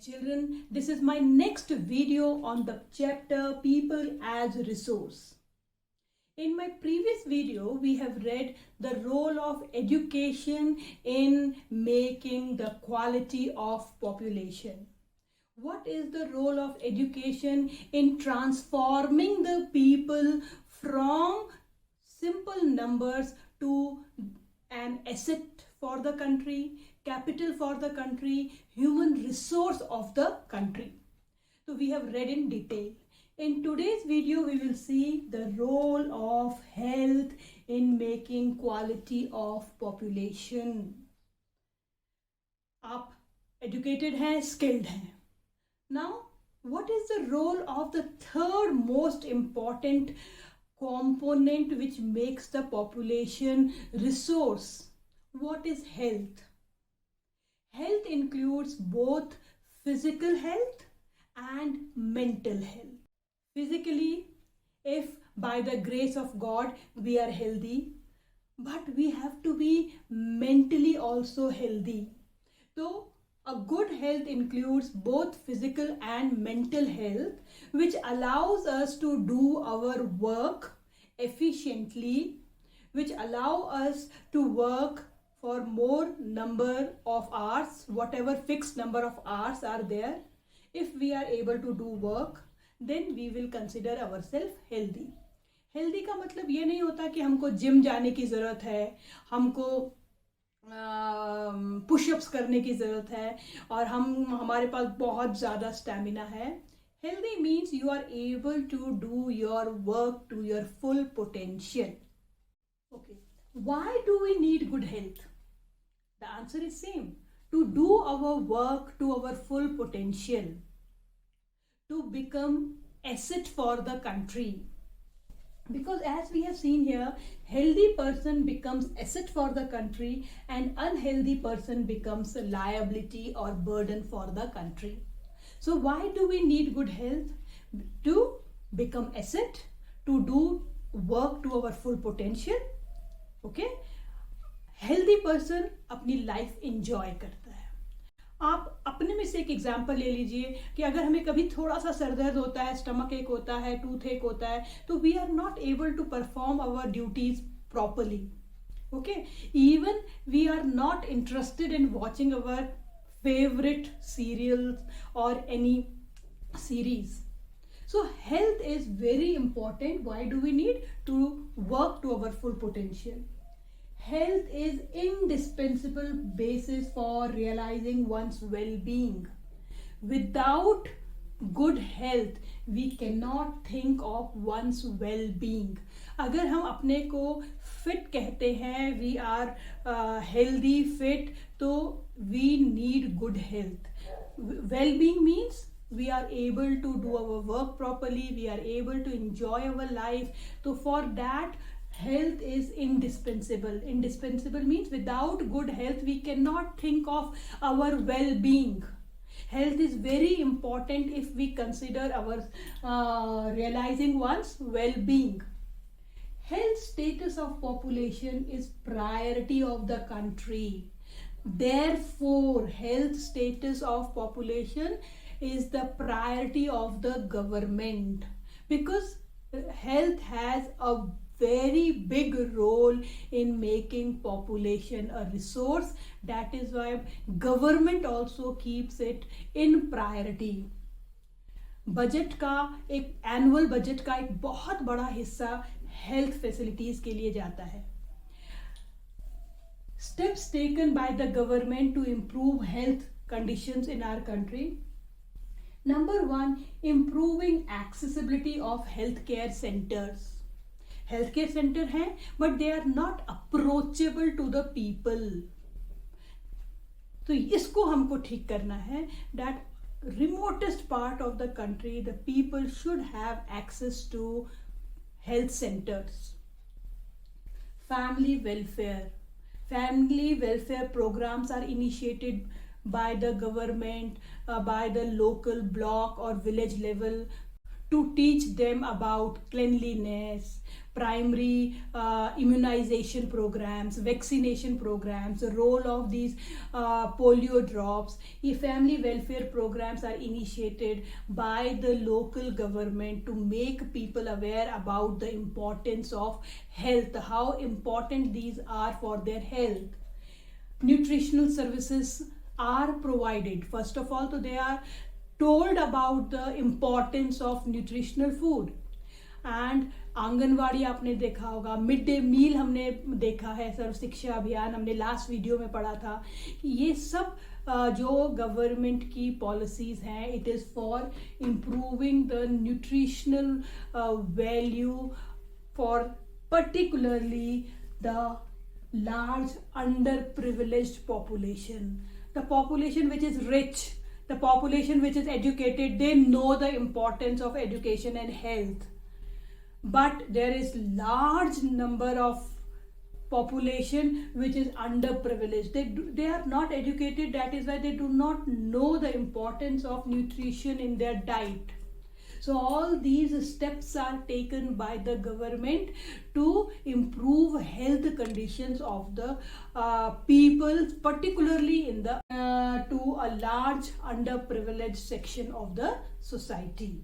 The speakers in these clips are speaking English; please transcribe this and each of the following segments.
children, this is my next video on the chapter People as Resource. In my previous video, we have read the role of education in making the quality of population. What is the role of education in transforming the people from simple numbers to an asset for the country, capital for the country, human resource of the country? So we have read in detail. In today's video, we will see the role of health in making quality of population. आप educated हैं, skilled हैं. Now, what is the role of the third most important component which makes the population resource? What is health? Health includes both physical health and mental health. Physically, if by the grace of God we are healthy, but we have to be mentally also healthy. So, a good health includes both physical and mental health, which allows us to do our work efficiently, which allow us to work for more number of hours, whatever fixed number of hours are there. If we are able to do work, then we will consider ourselves healthy. Healthy का मतलब ये नहीं होता कि हमको gym जाने की ज़रूरत है, हमको पुशअप्स करने की ज़रूरत है और हमारे पास बहुत ज़्यादा स्टैमिना है. Healthy means you are able to do your work to your full potential. Okay. Why do we need good health? The answer is same. To do our work to our full potential. To become asset for the country. Because as we have seen here, healthy person becomes asset for the country and unhealthy person becomes a liability or burden for the country. So why do we need good health? To become asset, to do work to our full potential. Okay? Healthy person अपनी life enjoy करता है. आप अपने में से एक example ले लीजिए कि अगर हमें कभी थोड़ा सा सर दर्द होता है, स्टमक एक होता है, टूथ एक होता है, तो we are not able to perform our duties properly. Okay, even we are not interested in watching our favourite serials और any series. So health is very important. Why do we need to work to our full potential? Health is indispensable basis for realizing one's well-being. Without good health, we cannot think of one's well-being. अगर हम अपने को fit कहते हैं, we are healthy, fit, तो we need good health. Well-being means we are able to do our work properly, we are able to enjoy our life. So for that, health is indispensable. Indispensable means without good health, we cannot think of our well-being. Health is very important if we consider our realizing one's well-being. Health status of population is priority of the country. Therefore, health status of population is the priority of the government, because health has a very big role in making population a resource. That is why government also keeps it in priority. Budget का एक annual budget का एक बहुत बड़ा हिस्सा health facilities के लिए जाता है. Steps taken by the government to improve health conditions in our country. Number one, improving accessibility of healthcare centers. Healthcare center हैं, but they are not approachable to the people. तो इसको हमको ठीक करना है. That remotest part of the country, the people should have access to health centers. Family welfare. Family welfare programs are initiated by the government, by the local block or village level to teach them about cleanliness, primary immunization programs, vaccination programs, the role of these polio drops. Family welfare programs are initiated by the local government to make people aware about the importance of health, how important these are for their health. Nutritional services are provided. First of all, so they are told about the importance of nutritional food. And anganwadi आपने देखा होगा, mid day meal हमने देखा है, सर्व शिक्षा अभियान हमने last video में पढ़ा था कि ये सब जो गवर्नमेंट की पॉलिसीज हैं, it is for improving the nutritional value for particularly the large underprivileged population, the population which is rich, the population which is educated. They know the importance of education and health, but there is large number of population which is underprivileged. They are not educated. That is why they do not know the importance of nutrition in their diet. So all these steps are taken by the government to improve health conditions of the people, particularly in the to a large underprivileged section of the society.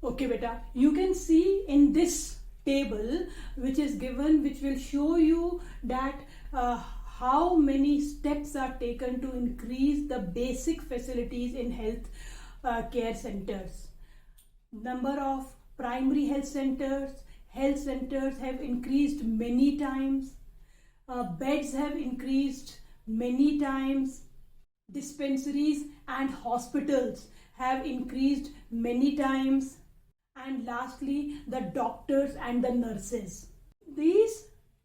Okay beta, you can see in this table which is given, which will show you that how many steps are taken to increase the basic facilities in health care centers. Number of primary health centers have increased many times. Beds have increased many times. Dispensaries and hospitals have increased many times. And lastly, the doctors and the nurses. These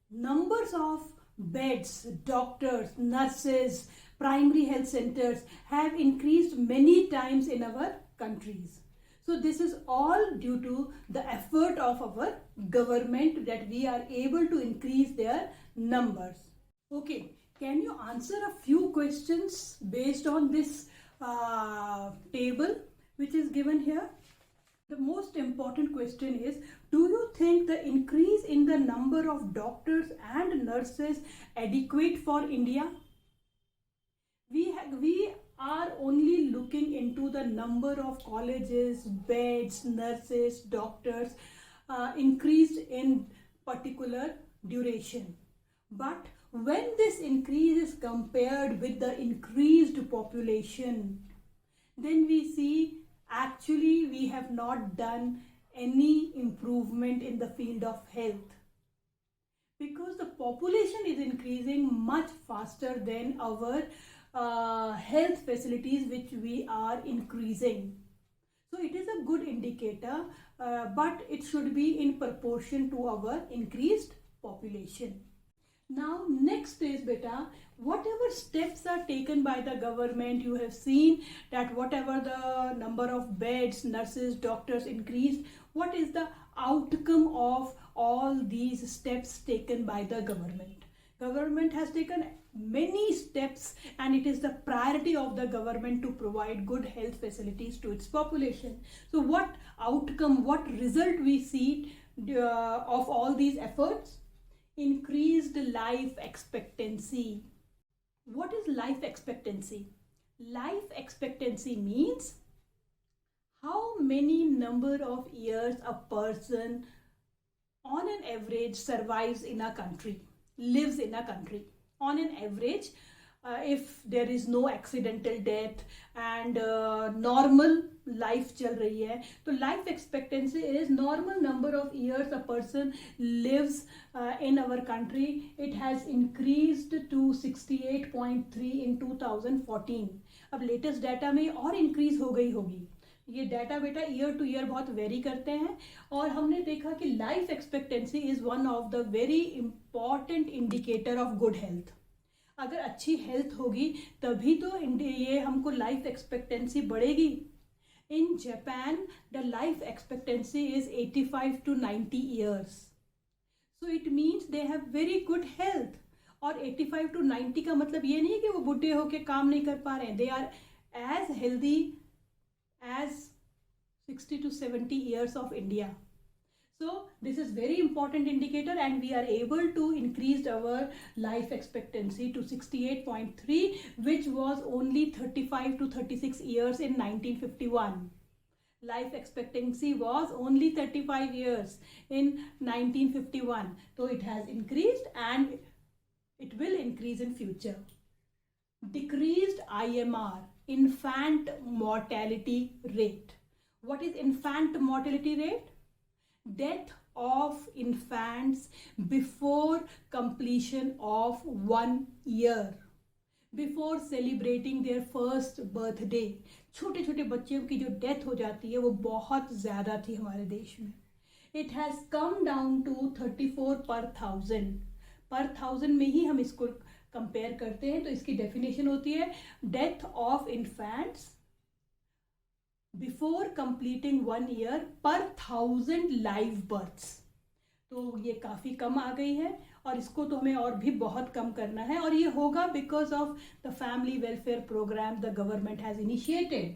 numbers of beds, doctors, nurses, primary health centers have increased many times in our countries. So this is all due to the effort of our government that we are able to increase their numbers. Okay, can you answer a few questions based on this table which is given here? The most important question is, do you think the increase in the number of doctors and nurses adequate for India? We are only looking into the number of colleges, beds, nurses, doctors increased in particular duration. But when this increase is compared with the increased population, then we see actually we have not done any improvement in the field of health, because the population is increasing much faster than our health facilities which we are increasing. So it is a good indicator, but it should be in proportion to our increased population. Now next is beta, whatever steps are taken by the government, you have seen that whatever the number of beds, nurses, doctors increased, what is the outcome of all these steps taken by the government? Government has taken many steps, and it is the priority of the government to provide good health facilities to its population. So what outcome, what result we see of all these efforts? Increased life expectancy. What is life expectancy? Life expectancy means how many number of years a person on an average survives in a country, lives in a country. On an average, if there is no accidental death and normal life चल रही है, तो life expectancy is normal number of years a person lives in our country. It has increased to 68.3 in 2014. अब latest data में और increase हो गई होगी. ये डाटा बेटा ईयर टू ईयर बहुत वेरी करते हैं, और हमने देखा कि life expectancy is one of the very important indicator of good health. अगर अच्छी हेल्थ होगी तभी तो ये हमको लाइफ एक्सपेक्टेंसी बढ़ेगी. In Japan the life expectancy is 85 to 90 years. So it means they have very good health. और 85 to 90 का मतलब ये नहीं है कि वो बुढ़े होके काम नहीं कर पा रहे हैं. They are as healthy as 60 to 70 years of India. So this is very important indicator, and we are able to increase our life expectancy to 68.3, which was only 35 to 36 years in 1951. Life expectancy was only 35 years in 1951. So it has increased and it will increase in future. Decreased IMR, infant mortality rate. What is infant mortality rate? Death of infants before completion of 1 year, before celebrating their first birthday. छोटे छोटे बच्चों की जो death हो जाती है वो बहुत ज़्यादा थी हमारे देश में. It has come down to 34 पर 1000 में ही हम इसको कंपेयर करते हैं. तो इसकी डेफिनेशन होती है death of infants before completing 1 year पर 1000 लाइव बर्थ्स. तो ये काफ़ी कम आ गई है और इसको तो हमें और भी बहुत कम करना है. और ये होगा because of the family welfare programme the government has initiated.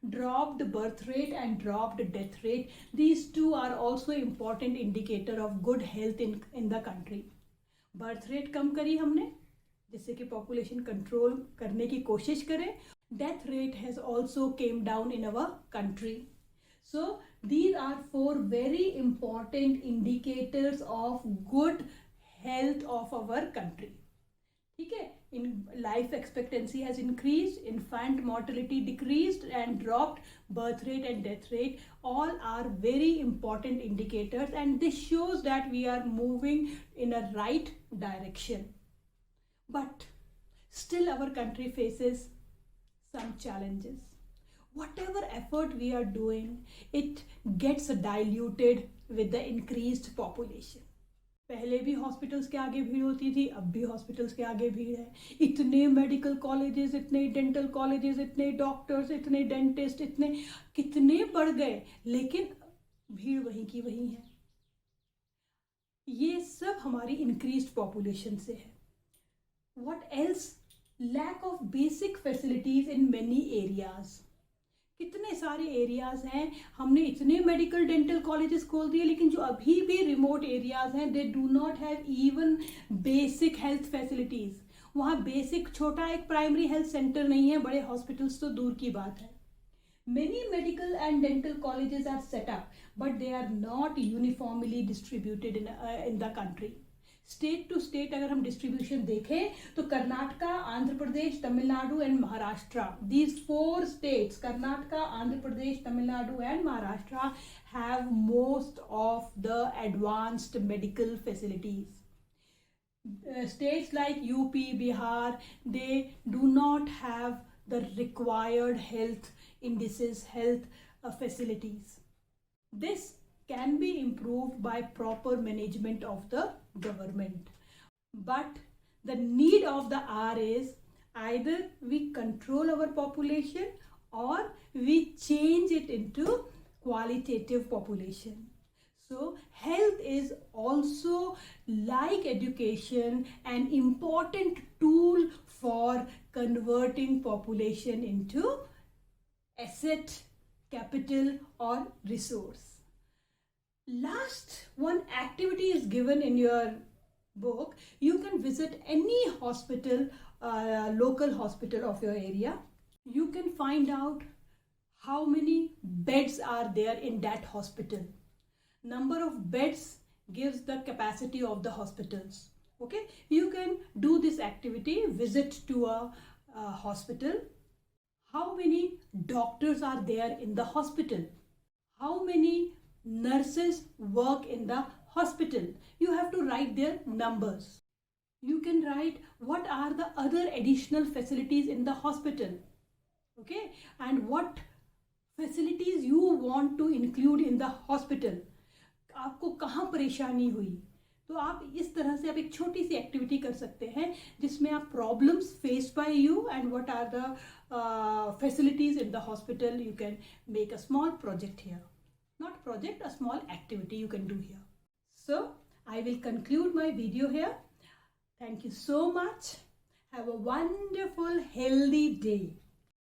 Dropped birth rate and dropped death rate, these two are also important indicator of good health in the country. Birth rate कम करी हमने जिससे कि population control करने की कोशिश करें. Death rate has also came down in our country. So these are 4 very important indicators of good health of our country. ठीक है. In life expectancy has increased, infant mortality decreased and dropped, birth rate and death rate all are very important indicators, and this shows that we are moving in a right direction. But still our country faces some challenges. Whatever effort we are doing, it gets diluted with the increased population. पहले भी hospitals के आगे भीड़ होती थी, अब भी hospitals के आगे भीड़ है. इतने मेडिकल कॉलेजेस, इतने डेंटल कॉलेजेस, इतने डॉक्टर्स, इतने डेंटिस्ट, इतने कितने बढ़ गए, लेकिन भीड़ वहीं की वहीं है. ये सब हमारी इंक्रीज्ड पॉपुलेशन से है. What else? Lack of basic facilities in many areas. कितने सारे एरियाज हैं, हमने इतने मेडिकल डेंटल कॉलेजेस खोल दिए, लेकिन जो अभी भी रिमोट एरियाज हैं they do not have even basic health facilities. वहाँ बेसिक छोटा एक प्राइमरी हेल्थ सेंटर नहीं है, बड़े हॉस्पिटल्स तो दूर की बात है. Many medical and dental colleges are set up, but they are not uniformly distributed in the country. State to state अगर हम डिस्ट्रीब्यूशन देखें तो Karnataka, Andhra Pradesh, Tamil Nadu and Maharashtra, these 4 states, Karnataka, Andhra Pradesh, Tamil Nadu and Maharashtra, have most of the advanced medical facilities. States like UP, Bihar, they do not have the required health indices, health facilities. This can be improved by proper management of the government. But the need of the hour is either we control our population or we change it into qualitative population. So health is also, like education, an important tool for converting population into asset, capital or resource. Last one activity is given in your book. You can visit any hospital, local hospital of your area. You can find out how many beds are there in that hospital. Number of beds gives the capacity of the hospitals. Okay, you can do this activity, visit to a hospital. How many doctors are there in the hospital? How many nurses work in the hospital? You have to write their numbers. You can write what are the other additional facilities in the hospital. Okay, and what facilities you want to include in the hospital. आपको कहाँ परेशानी हुई, तो आप इस तरह से आप एक छोटी सी एक्टिविटी कर सकते हैं जिसमें आप problems faced by you and what are the facilities in the hospital. You can make a small project here. Not project, a small activity you can do here. So I will conclude my video here. Thank you so much. Have a wonderful, healthy day.